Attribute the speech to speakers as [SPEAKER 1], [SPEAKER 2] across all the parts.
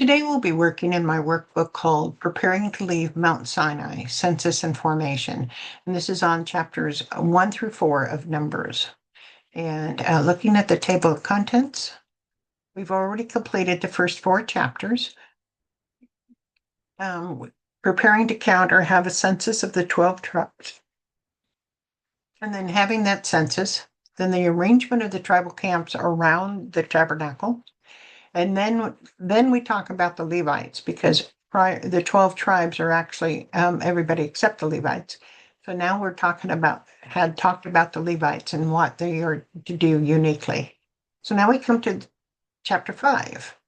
[SPEAKER 1] Today we'll be working in my workbook called Preparing to Leave Mount Sinai, Census and Formation. And this is on chapters 1 through 4 of Numbers. And looking at the table of contents, we've already completed the first 4 chapters. Preparing to count or have a census of the 12 tribes. And then having that census, then the arrangement of the tribal camps around the tabernacle. And then we talk about the Levites, because the 12 tribes are actually everybody except the Levites. So now had talked about the Levites and what they are to do uniquely. So now we come to chapter 5.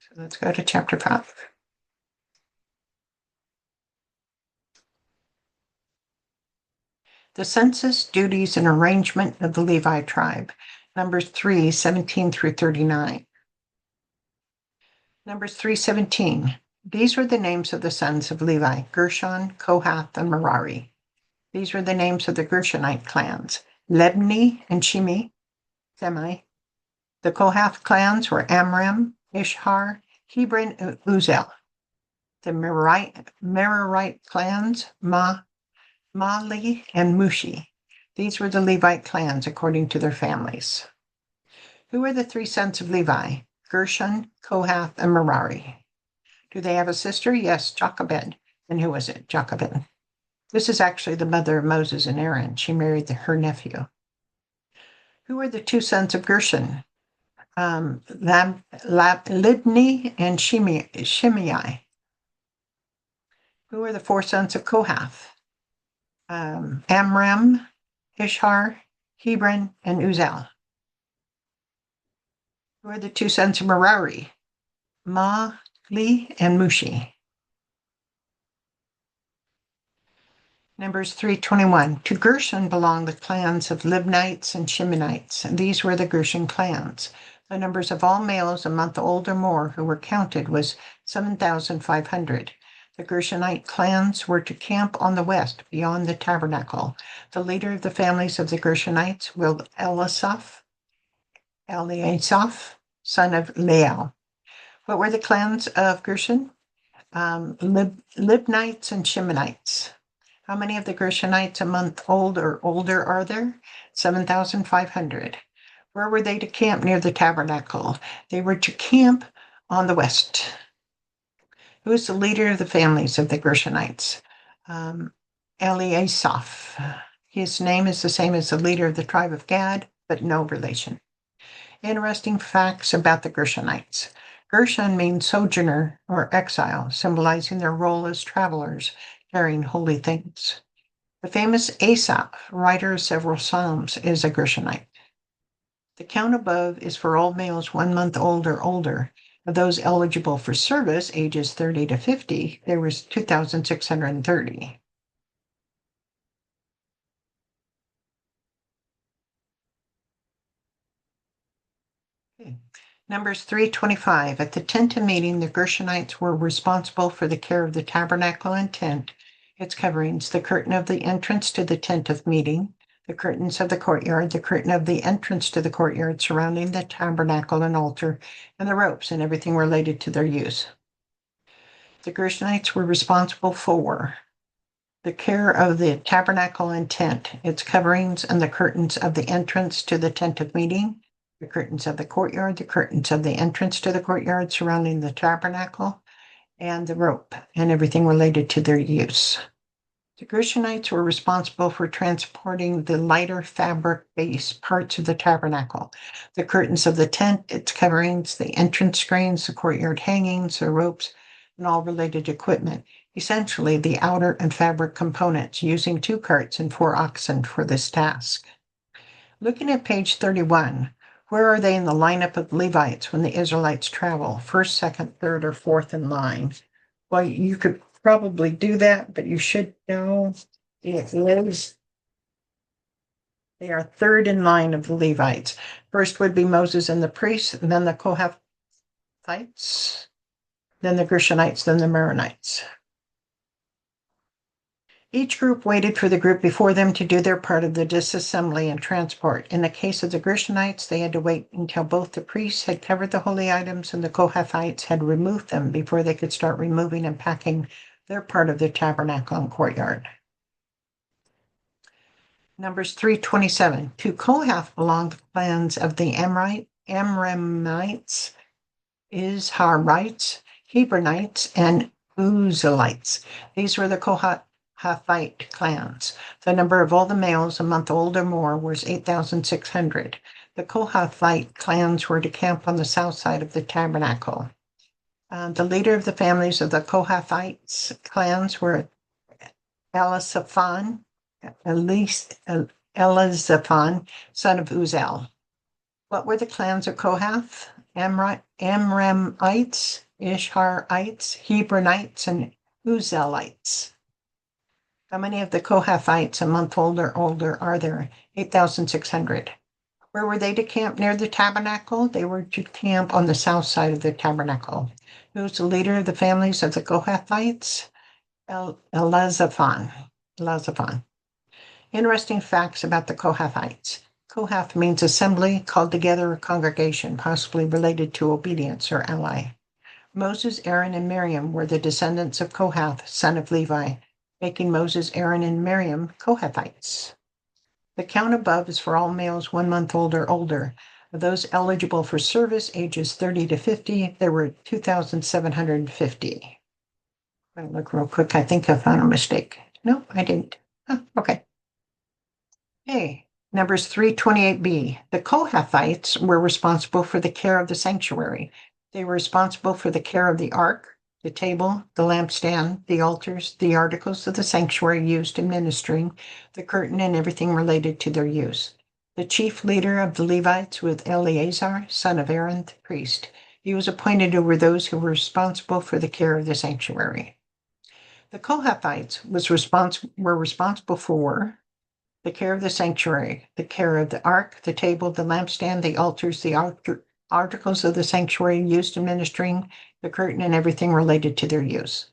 [SPEAKER 1] So let's go to chapter 5. The census, duties, and arrangement of the Levi tribe. Numbers 3:17 through 39. Numbers 3:17. These were the names of the sons of Levi: Gershon, Kohath, and Merari. These were the names of the Gershonite clans: Libni and Shimi. The Kohath clans were Amram, Ishhar, Hebron, and Uzel. The Merarite clans, Mali, and Mushi. These were the Levite clans according to their families. Who are the 3 sons of Levi? Gershon, Kohath, and Merari. Do they have a sister? Yes, Jochebed. And who was it? Jochebed. This is actually the mother of Moses and Aaron. She married her nephew. Who are the 2 sons of Gershon? Libni and Shimei. Who are the 4 sons of Kohath? Amram, Ishhar, Hebron, and Uzel. Who are the 2 sons of Merari? Mali and Mushi. Numbers 3:21. To Gershon belong the clans of Libnites and Shimonites, and these were the Gershon clans. The numbers of all males a month old or more who were counted was 7,500. The Gershonite clans were to camp on the west, beyond the tabernacle. The leader of the families of the Gershonites was Eliasaph, son of Lael. What were the clans of Gershon? Libnites and Shimonites. How many of the Gershonites a month old or older are there? 7,500. Where were they to camp? Near the tabernacle. They were to camp on the west. Who is the leader of the families of the Gershonites? Eliasaph. His name is the same as the leader of the tribe of Gad, but no relation. Interesting facts about the Gershonites. Gershon means sojourner or exile, symbolizing their role as travelers carrying holy things. The famous Asaph, writer of several psalms, is a Gershonite. The count above is for all males 1 month old or older. Of those eligible for service, ages 30 to 50, there was 2,630. Numbers 3:25. At the tent of meeting, the Gershonites were responsible for the care of the tabernacle and tent, its coverings, the curtain of the entrance to the tent of meeting, the curtains of the courtyard, the curtain of the entrance to the courtyard surrounding the tabernacle and altar, and the ropes and everything related to their use. The Gershonites were responsible for the care of the tabernacle and tent, its coverings, and the curtains of the entrance to the tent of meeting, the curtains of the courtyard, the curtains of the entrance to the courtyard surrounding the tabernacle, and the rope and everything related to their use. The Gershonites were responsible for transporting the lighter fabric base parts of the tabernacle, the curtains of the tent, its coverings, the entrance screens, the courtyard hangings, the ropes, and all related equipment, essentially the outer and fabric components, using 2 carts and 4 oxen for this task. Looking at page 31, where are they in the lineup of Levites when the Israelites travel? 1st, 2nd, 3rd, or 4th in line? Well, you could probably do that, but you should know it is. They are 3rd in line of the Levites. First would be Moses and the priests, and then the Kohathites, then the Gershonites, then the Maronites. Each group waited for the group before them to do their part of the disassembly and transport. In the case of the Gershonites, they had to wait until both the priests had covered the holy items and the Kohathites had removed them before they could start removing and packing their part of the tabernacle and courtyard. Numbers 3:27. To Kohath belonged the clans of the Amramites, Izharites, Hebronites, and Uzzites. These were the Kohathite clans. The number of all the males a month old or more was 8,600. The Kohathite clans were to camp on the south side of the tabernacle. The leader of the families of the Kohathites clans were Elizaphan, son of Uziel. What were the clans of Kohath? Amramites, Ishharites, Hebronites, and Uzzielites. How many of the Kohathites a month old or older are there? 8,600. Where were they to camp near the tabernacle? They were to camp on the south side of the tabernacle. Who was the leader of the families of the Kohathites? Elizaphan. Interesting facts about the Kohathites. Kohath means assembly, called together, or congregation, possibly related to obedience or ally. Moses, Aaron, and Miriam were the descendants of Kohath, son of Levi, making Moses, Aaron, and Miriam Kohathites. The count above is for all males 1 month old or older. Of those eligible for service, ages 30 to 50, there were 2,750. I'm going to look real quick. I think I found a mistake. No, I didn't. Okay. Hey, Numbers 3:28b. The Kohathites were responsible for the care of the sanctuary. They were responsible for the care of the ark, the table, the lampstand, the altars, the articles of the sanctuary used in ministering, the curtain, and everything related to their use. The chief leader of the Levites was Eleazar, son of Aaron, the priest. He was appointed over those who were responsible for the care of the sanctuary. The Kohathites were responsible for the care of the sanctuary, the care of the ark, the table, the lampstand, the altars, the articles of the sanctuary used in ministering, the curtain, and everything related to their use.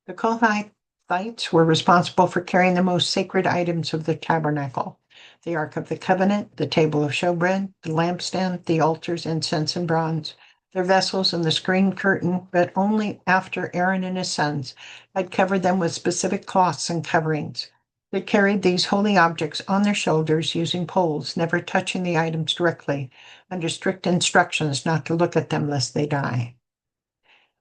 [SPEAKER 1] The Kohathites were responsible for carrying the most sacred items of the tabernacle: the Ark of the Covenant, the table of showbread, the lampstand, the altars, incense, and bronze, their vessels, and the screen curtain, but only after Aaron and his sons had covered them with specific cloths and coverings. They carried these holy objects on their shoulders using poles, never touching the items directly, under strict instructions not to look at them lest they die.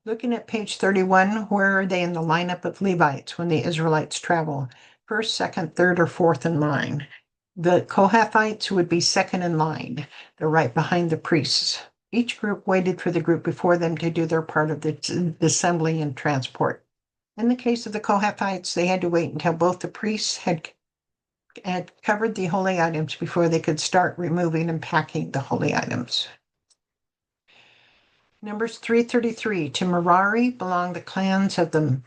[SPEAKER 1] Looking at page 31, where are they in the lineup of Levites when the Israelites travel? First, second, third, or fourth in line. The Kohathites would be second in line. They're right behind the priests. Each group waited for the group before them to do their part of the assembly and transport. In the case of the Kohathites, they had to wait until both the priests had covered the holy items before they could start removing and packing the holy items. Numbers 3:33. To Merari belong the clans of the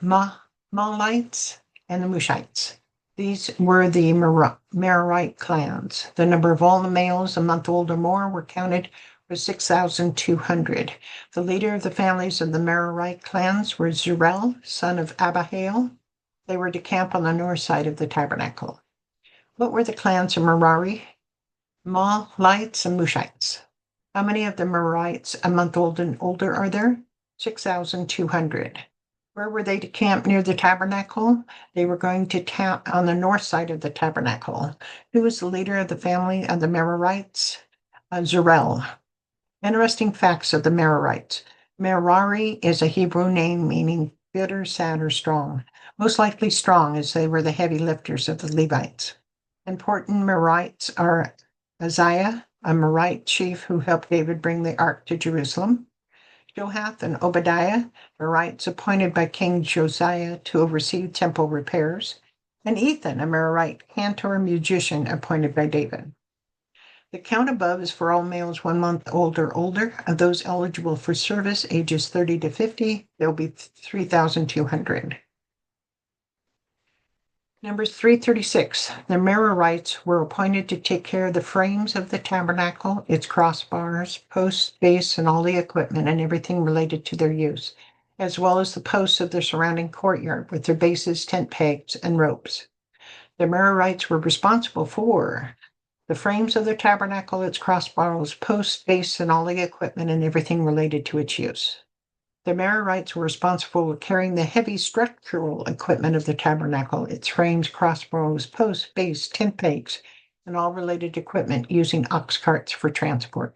[SPEAKER 1] Mahlites and the Mushites. These were the Merarite clans. The number of all the males a month old or more were counted was 6,200. The leader of the families of the Merarite clans were Zerel, son of Abihail. They were to camp on the north side of the tabernacle. What were the clans of Merari? Mahlites and Mushites. How many of the Merarites a month old and older are there? 6,200. Where were they to camp near the tabernacle? They were going to camp on the north side of the tabernacle. Who was the leader of the family of the Merarites? Zerel. Interesting facts of the Merarites. Merari is a Hebrew name meaning bitter, sad, or strong. Most likely strong, as they were the heavy lifters of the Levites. Important Merarites are Uzziah, a Merarite chief who helped David bring the ark to Jerusalem; Johath and Obadiah, Merarites appointed by King Josiah to oversee temple repairs; and Ethan, a Merarite cantor musician appointed by David. The count above is for all males 1 month old or older. Of those eligible for service, ages 30 to 50, there will be 3,200. Numbers 3:36. The Merarites were appointed to take care of the frames of the tabernacle, its crossbars, posts, base, and all the equipment and everything related to their use. as well as the posts of the surrounding courtyard with their bases, tent pegs, and ropes. The Merarites were responsible for the frames of the tabernacle, its crossbars, posts, base, and all the equipment and everything related to its use. The Merarites were responsible for carrying the heavy structural equipment of the tabernacle, its frames, crossbows, posts, base, tent pegs, and all related equipment using ox carts for transport.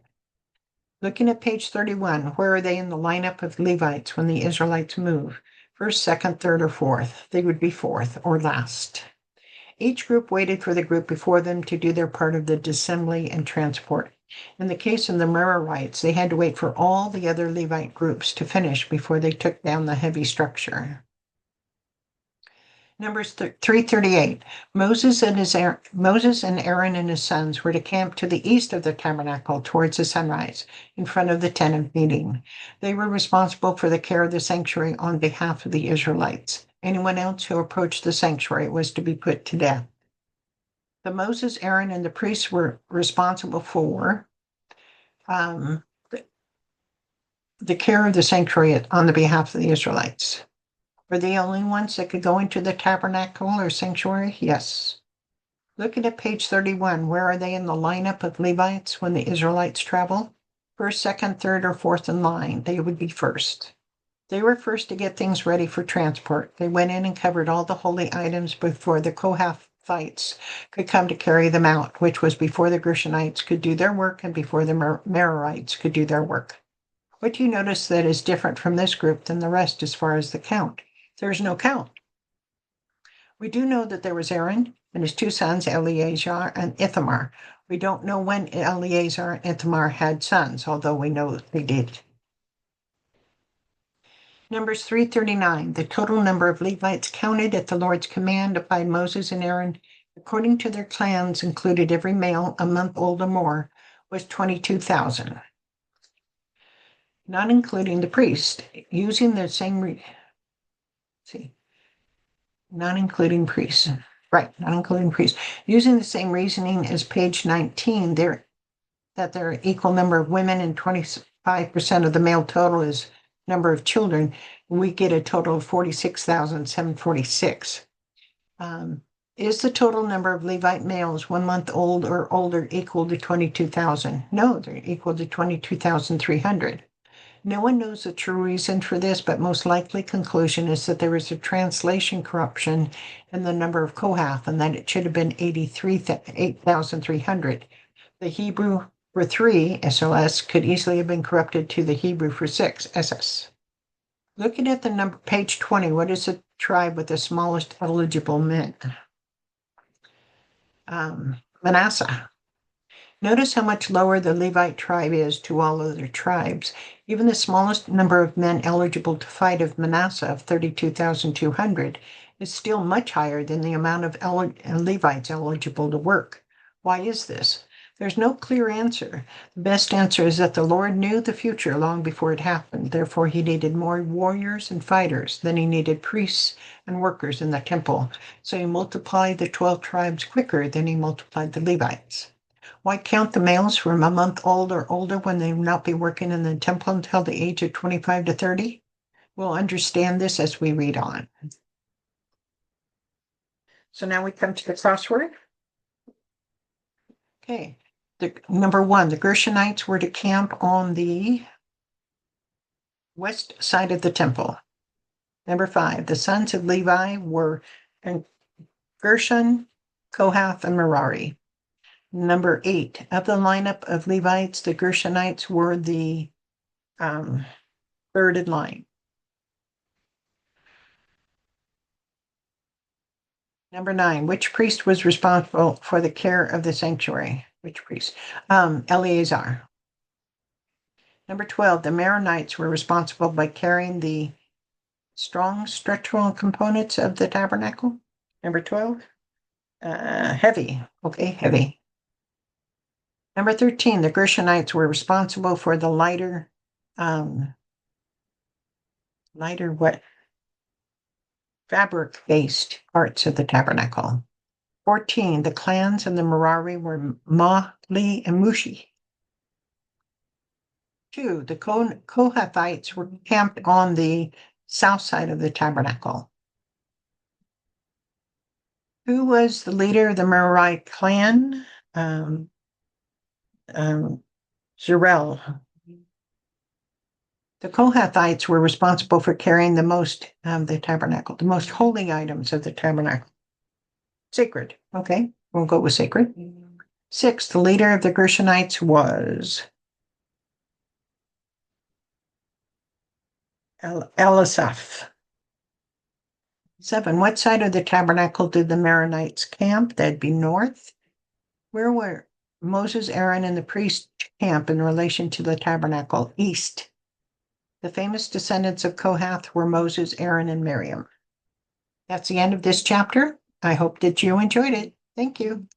[SPEAKER 1] Looking at page 31, where are they in the lineup of Levites when the Israelites move? First, second, third, or fourth? They would be fourth or last. Each group waited for the group before them to do their part of the assembly and transport. In the case of the Merarites, they had to wait for all the other Levite groups to finish before they took down the heavy structure. Numbers 338. Moses and Aaron and his sons were to camp to the east of the tabernacle towards the sunrise, in front of the tent of meeting. They were responsible for the care of the sanctuary on behalf of the Israelites. Anyone else who approached the sanctuary was to be put to death. The Moses, Aaron, and the priests were responsible for the care of the sanctuary on the behalf of the Israelites. Were they the only ones that could go into the tabernacle or sanctuary? Yes. Looking at page 31, where are they in the lineup of Levites when the Israelites travel? First, second, third, or fourth in line. They would be first. They were first to get things ready for transport. They went in and covered all the holy items before the Kohathites could come to carry them out, which was before the Gershonites could do their work and before the Merarites could do their work. What do you notice that is different from this group than the rest as far as the count? There's no count. We do know that there was Aaron and his two sons, Eleazar and Ithamar. We don't know when Eleazar and Ithamar had sons, although we know they did. Numbers 339, the total number of Levites counted at the Lord's command by Moses and Aaron, according to their clans, included every male a month old or more, was 22,000. Not including the priest, using the same not including priests. Right, not including priests. Using the same reasoning as page 19, there are equal number of women and 25% of the male total is number of children. We get a total of 46,746. Is the total number of Levite males 1 month old or older equal to 22,000? No, they're equal to 22,300. No one knows the true reason for this, but most likely conclusion is that there is a translation corruption in the number of Kohath and that it should have been 8,300. The Hebrew for 3, SOS, could easily have been corrupted to the Hebrew for 6, SS. Looking at the number, page 20, what is the tribe with the smallest eligible men? Manasseh. Notice how much lower the Levite tribe is to all other tribes. Even the smallest number of men eligible to fight of Manasseh, of 32,200, is still much higher than the amount of Levites eligible to work. Why is this? There's no clear answer. The best answer is that the Lord knew the future long before it happened. Therefore, he needed more warriors and fighters than he needed priests and workers in the temple. So he multiplied the 12 tribes quicker than he multiplied the Levites. Why count the males from a month old or older when they will not be working in the temple until the age of 25 to 30? We'll understand this as we read on. So now we come to the crossword. Okay. Number 1, the Gershonites were to camp on the west side of the temple. Number 5, the sons of Levi were Gershon, Kohath, and Merari. Number 8, of the lineup of Levites, the Gershonites were the third in line. Number 9, which priest was responsible for the care of the sanctuary? Which priest? Eleazar. Number 12, the Maronites were responsible by carrying the strong structural components of the tabernacle. Number 12, heavy. Okay, heavy. Number 13, the Gershonites were responsible for the lighter fabric-based parts of the tabernacle. 14, the clans and the Merari were Mahli and Mushi. 2, the Kohathites were camped on the south side of the tabernacle. Who was the leader of the Merari clan? Zerel. The Kohathites were responsible for carrying the most of the tabernacle, the most holy items of the tabernacle. Sacred. Okay, we'll go with sacred. 6, the leader of the Gershonites was Elisaph. 7, what side of the tabernacle did the Maronites camp? That'd be north. Where were Moses, Aaron, and the priest camp in relation to the tabernacle? East. The famous descendants of Kohath were Moses, Aaron, and Miriam. That's the end of this chapter. I hope that you enjoyed it. Thank you.